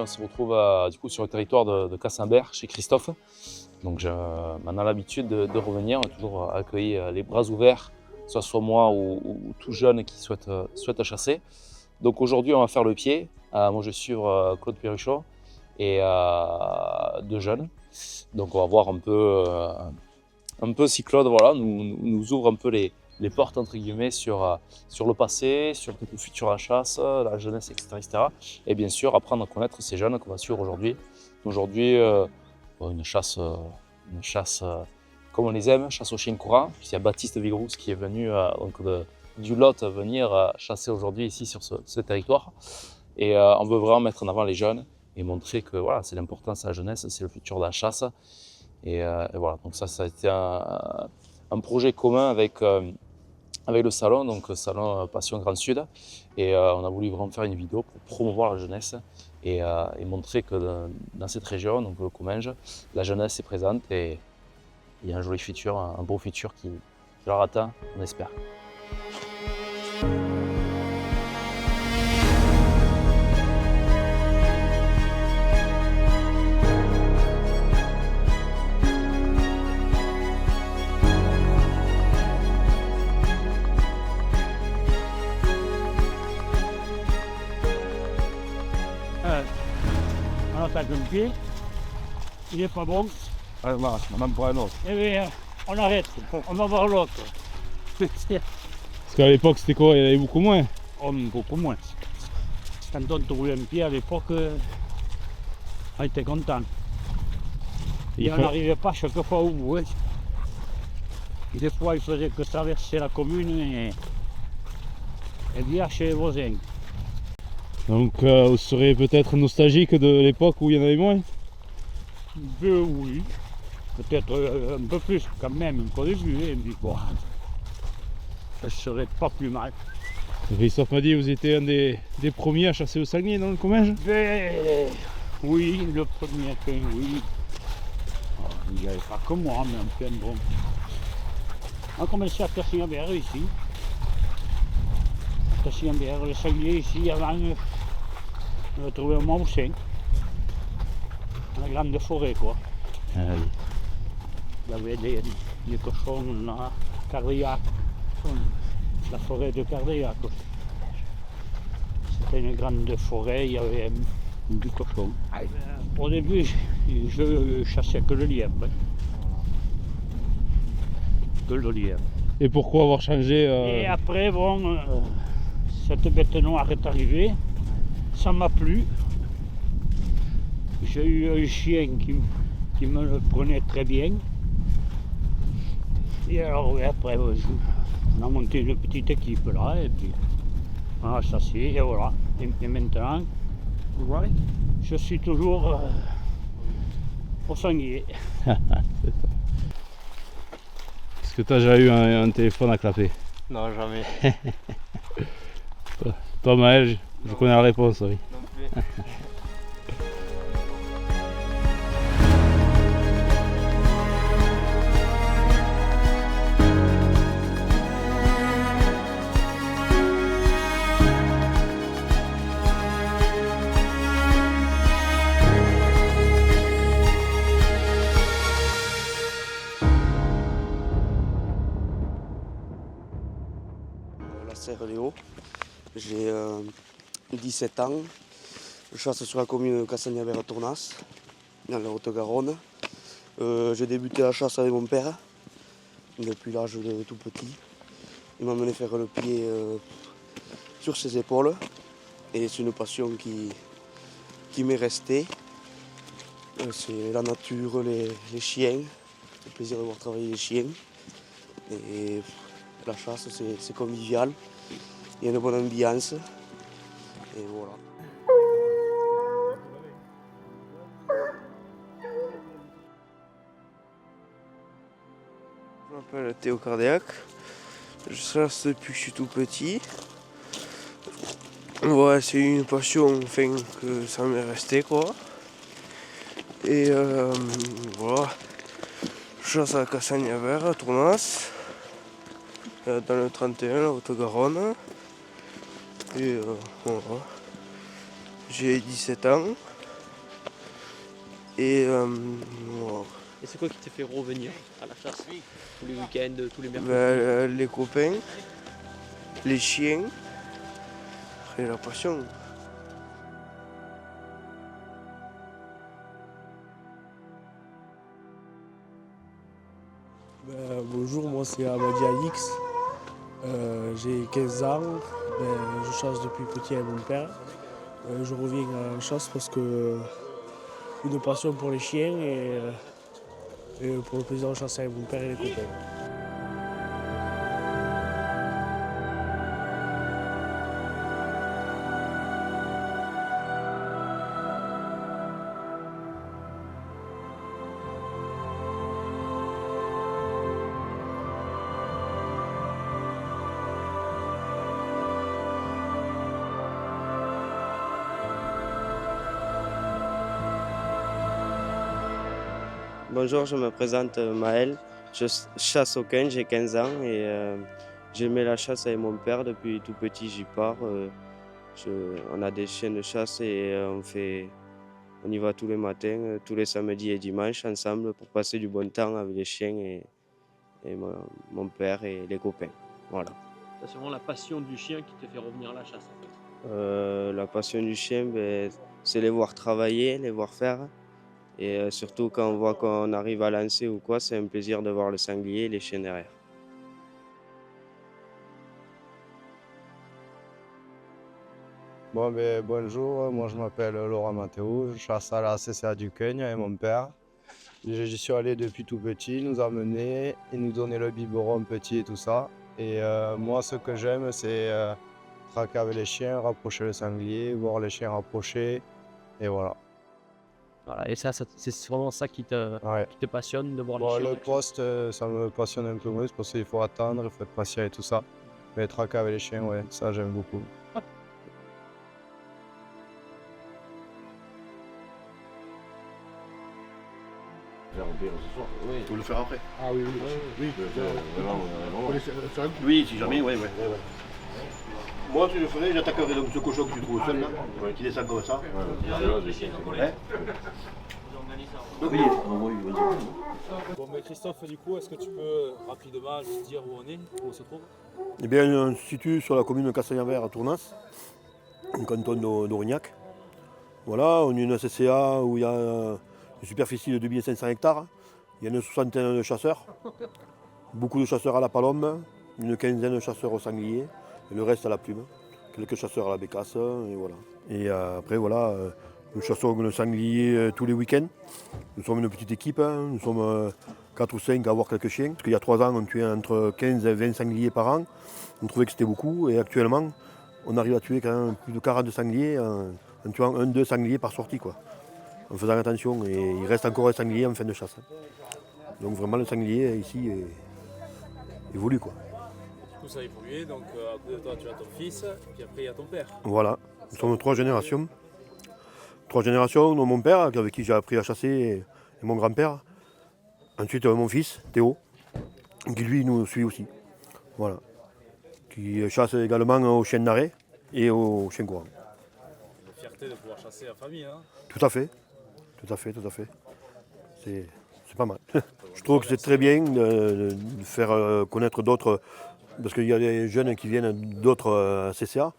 on se retrouve du coup sur le territoire de Cassambert, chez Christophe. Donc on a l'habitude de revenir, on est toujours accueilli les bras ouverts, que ce soit moi ou tout jeune qui souhaite chasser. Donc aujourd'hui, on va faire le pied. Moi, je vais suivre Claude Perruchot et deux jeunes. Donc on va voir un peu si Claude voilà, nous ouvre un peu les portes entre guillemets sur le passé, sur le futur à la chasse, la jeunesse, etc. Et bien sûr apprendre à connaître ces jeunes qu'on va suivre aujourd'hui. Aujourd'hui, une chasse comme on les aime, chasse au chien courant. Il y a Baptiste Vigroux qui est venu du Lot venir chasser aujourd'hui ici sur ce territoire. Et on veut vraiment mettre en avant les jeunes et montrer que voilà, c'est l'importance de la jeunesse, c'est le futur de la chasse. Et voilà, donc ça a été un projet commun avec le salon, donc le salon Passion Grand Sud. Et on a voulu vraiment faire une vidéo pour promouvoir la jeunesse et montrer que dans cette région, donc le Comminges, la jeunesse est présente et il y a un joli futur, un beau futur qui leur attend, on espère. On attaque le pied, il n'est pas bon. Ah, voilà, on en prend un autre. Eh bien, on arrête, on va voir l'autre. Parce qu'à l'époque, c'était quoi? Il y en avait beaucoup moins. Oh, beaucoup moins. Quand on trouvait un pied à l'époque, on était content. Et on n'arrivait pas chaque fois au bout. Hein. Des fois, il faisait que traverser la commune et venir chez les voisins. Donc vous serez peut-être nostalgique de l'époque où il y en avait moins? Oui, peut-être un peu plus quand même qu'au début, hein, mais bon, ça serait pas plus mal. Christophe m'a dit que vous étiez un des premiers à chasser au sanglier dans le Comminges? Oui, le premier, oui. Oh, il n'y avait pas que moi, mais enfin bon. On a commencé à Cassambert ici. Cassambert, le sanglier ici, avant, on a trouvé un moussin. Dans la grande forêt, quoi. Ah, oui. Il y avait des cochons là, Cardillac, la forêt de Cardillac. C'était une grande forêt, il y avait du cochon. Au début, je chassais que le lièvre. Que le lièvre. Et pourquoi avoir changé Et après, bon, cette bête noire est arrivée, ça m'a plu. J'ai eu un chien qui me le prenait très bien. Et alors, oui, après, on a monté une petite équipe là, et puis on a chassé, et voilà. Et maintenant, ouais, je suis toujours au sanglier. Est-ce que tu as déjà eu un téléphone à clapper? Non, jamais. Toi Maël, je connais la réponse, oui. Non plus. Serre Léo, j'ai 17 ans, je chasse sur la commune de Cassagnac-Tournas, dans la Haute-Garonne. J'ai débuté la chasse avec mon père, depuis l'âge de tout petit. Il m'a mené faire le pied sur ses épaules, et c'est une passion qui m'est restée. C'est la nature, les chiens, c'est le plaisir de voir travailler les chiens. Et la chasse, c'est convivial, il y a une bonne ambiance, et voilà. Je m'appelle Théo Cardillac, je chasse depuis que je suis tout petit. Ouais, c'est une passion enfin, que ça m'est resté quoi. Et voilà, je chasse à Cassagnac à Tournas. Dans le 31, la Haute-Garonne. Et voilà. J'ai 17 ans. Et Et c'est quoi qui t'a fait revenir à la chasse? Tous les week-ends, tous les mercredis? les copains, les chiens et la passion. Bonjour, moi c'est Amadi Alix. J'ai 15 ans. Je chasse depuis petit avec mon père. Je reviens à la chasse parce que une passion pour les chiens et pour le plaisir de chasser avec mon père et les copains. Bonjour, je me présente Maël. Je chasse au Ken, j'ai 15 ans et j'aimais la chasse avec mon père depuis tout petit, j'y pars. On a des chiens de chasse et on y va tous les matins, tous les samedis et dimanches ensemble pour passer du bon temps avec les chiens et mon père et les copains. Voilà. C'est vraiment la passion du chien qui te fait revenir à la chasse en fait. La passion du chien, c'est les voir travailler, les voir faire. Et surtout quand on voit qu'on arrive à lancer ou quoi, c'est un plaisir de voir le sanglier et les chiens derrière. Bonjour, moi je m'appelle Laurent Mathéo, je chasse à la CCA du Kenya avec mon père. J'y suis allé depuis tout petit, il nous a menés, il nous donnait le biberon petit et tout ça. Et moi ce que j'aime c'est traquer avec les chiens, rapprocher le sanglier, voir les chiens rapprocher et voilà. Voilà, et ça, c'est vraiment ça qui te passionne de voir les chiens. Le poste ça me passionne un peu moins parce qu'il faut attendre, il faut être patient et tout ça. Mais traquer avec les chiens, ouais, ça j'aime beaucoup. Oui. Faut le faire après. Ah oui, Oui, si jamais, oui. Moi, si je le ferais, j'attaquerais donc ce cochon que tu trouves seul là, qui descend comme ça. Oui, Bon, mais Christophe, du coup, est-ce que tu peux rapidement juste dire où on est, où on se trouve? Eh bien, on se situe sur la commune de Castagnan-Vert à Tournas, au canton d'Aurignac. Voilà, on est une CCA où il y a une superficie de 2500 hectares. Il y a une soixantaine de chasseurs, beaucoup de chasseurs à la palombe, une quinzaine de chasseurs au sanglier, et le reste à la plume. Quelques chasseurs à la bécasse, et voilà. Et après, voilà, nous chassons le sanglier tous les week-ends. Nous sommes une petite équipe, nous sommes 4 ou 5 à avoir quelques chiens. Parce qu'il y a 3 ans, on tuait entre 15 et 20 sangliers par an. On trouvait que c'était beaucoup, et actuellement, on arrive à tuer quand même plus de 40 sangliers en tuant 1-2 sangliers par sortie, quoi. En faisant attention, et il reste encore un sanglier en fin de chasse. Donc vraiment le sanglier ici évolue, quoi. Du coup ça a évolué, donc à côté de toi tu as ton fils, puis après il y a ton père. Voilà, nous sommes 3 générations. 3 générations, dont mon père, avec qui j'ai appris à chasser, et mon grand-père. Ensuite mon fils, Théo, qui lui nous suit aussi. Voilà. Qui chasse également aux chiens d'arrêt et aux chiens courants. La fierté de pouvoir chasser en famille, hein? Tout à fait. C'est pas mal. Je trouve que c'est très bien de faire connaître d'autres, parce qu'il y a des jeunes qui viennent d'autres CCA,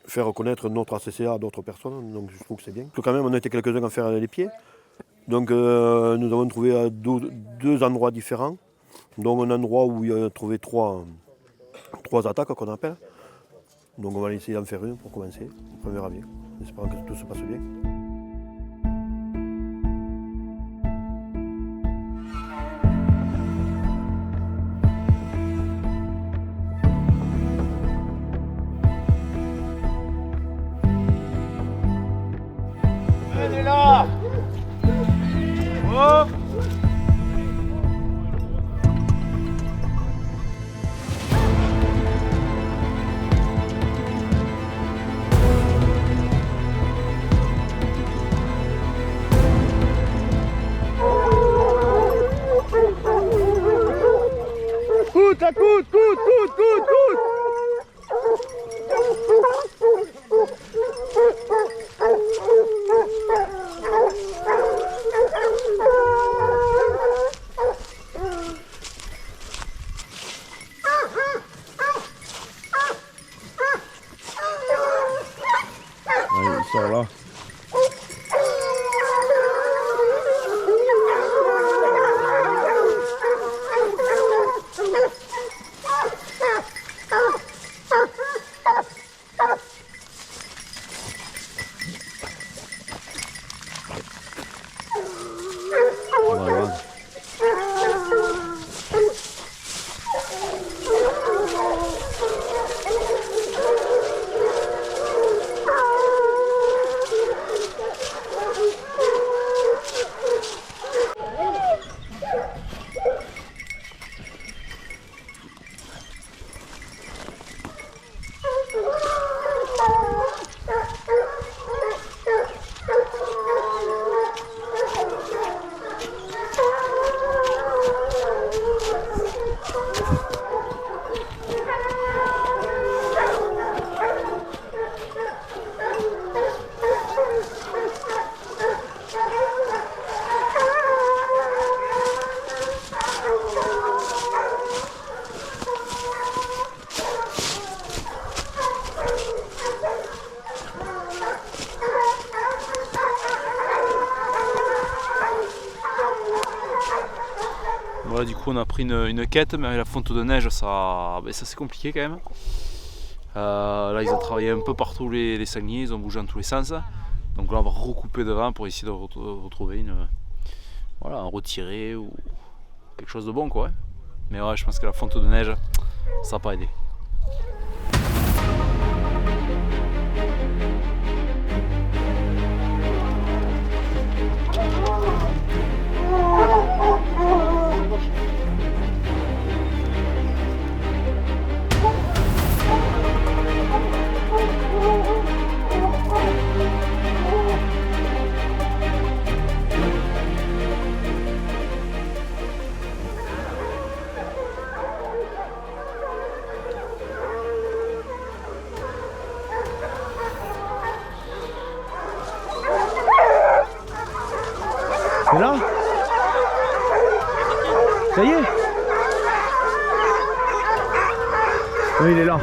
faire connaître notre CCA à d'autres personnes, donc je trouve que c'est bien. Quand même, on a été quelques-uns à faire les pieds, donc nous avons trouvé 2 endroits différents, dont un endroit où il y a trouvé 3 attaques qu'on appelle. Donc on va essayer d'en faire une pour commencer, on verra bien, j'espère que tout se passe bien. histoire là. Voilà. Voilà, du coup on a pris une quête, mais avec la fonte de neige ça c'est compliqué quand même. Là ils ont travaillé un peu partout les sangliers, ils ont bougé dans tous les sens. Donc là on va recouper devant pour essayer de retrouver un retiré ou quelque chose de bon quoi. Mais ouais, je pense que la fonte de neige ça n'a pas aidé. C'est là? Ça y est? Oui, il est là.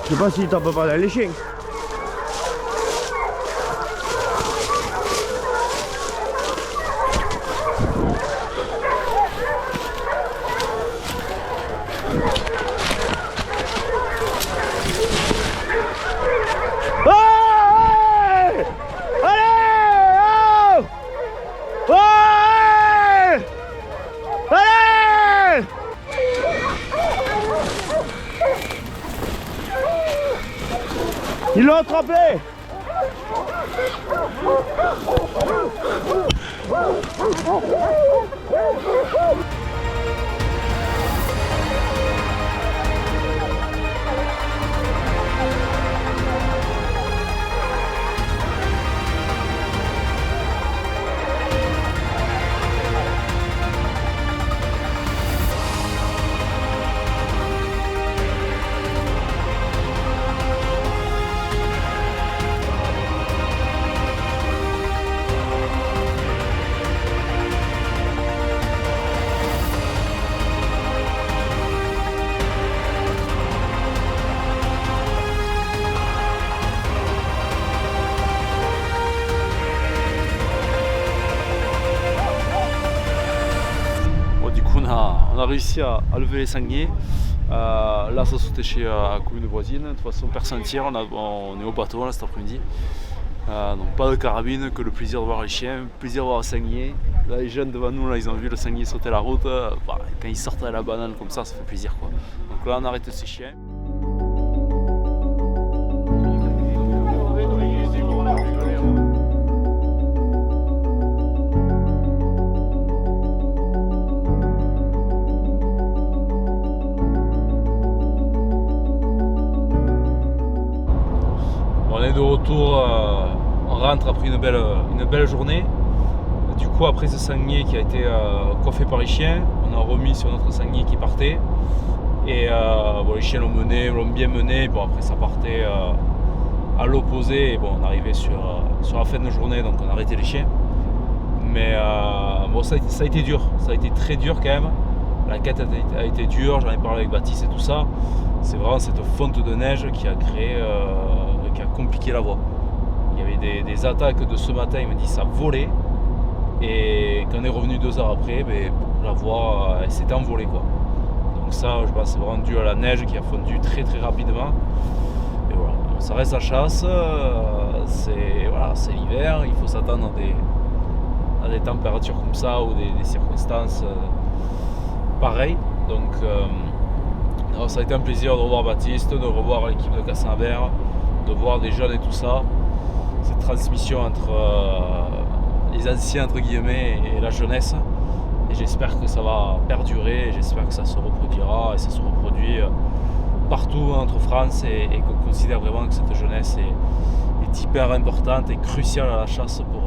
Je sais pas si t'en peux pas aller les chiens. Ils l'ont attrapé! On a réussi à lever les sangliers. Là ça sautait chez la commune voisine. De toute façon personne ne tire, on est au bateau là cet après-midi. Donc pas de carabine, que le plaisir de voir les chiens, le plaisir de voir le sanglier. Là les jeunes devant nous là, ils ont vu le sanglier sauter la route. Quand ils sortent à la banane comme ça fait plaisir quoi. Donc là on a arrêté ces chiens. On est de retour on rentre après une belle journée. Du coup, après ce sanglier qui a été coiffé par les chiens, on a remis sur notre sanglier qui partait. Et les chiens l'ont bien mené. Bon, après, ça partait à l'opposé. Et bon, on arrivait sur la fin de journée, donc on a arrêté les chiens. Mais ça a été dur. Ça a été très dur quand même. La quête a été dure. J'en ai parlé avec Baptiste et tout ça. C'est vraiment cette fonte de neige qui a compliqué la voie. Il y avait des attaques de ce matin, il me dit ça volait. Et quand on est revenu 2 heures après, la voie elle s'était envolée quoi. Donc ça, je pense, c'est vraiment dû à la neige qui a fondu très très rapidement. Et voilà, ça reste la chasse, c'est l'hiver, il faut s'attendre à des températures comme ça ou des circonstances pareilles. Donc ça a été un plaisir de revoir Baptiste, de revoir l'équipe de Cassagnabert, de voir des jeunes et tout ça. Cette transmission entre les anciens entre guillemets et la jeunesse. Et j'espère que ça va perdurer, et j'espère que ça se reproduira et ça se reproduit partout entre France et qu'on considère vraiment que cette jeunesse est hyper importante et cruciale à la chasse pour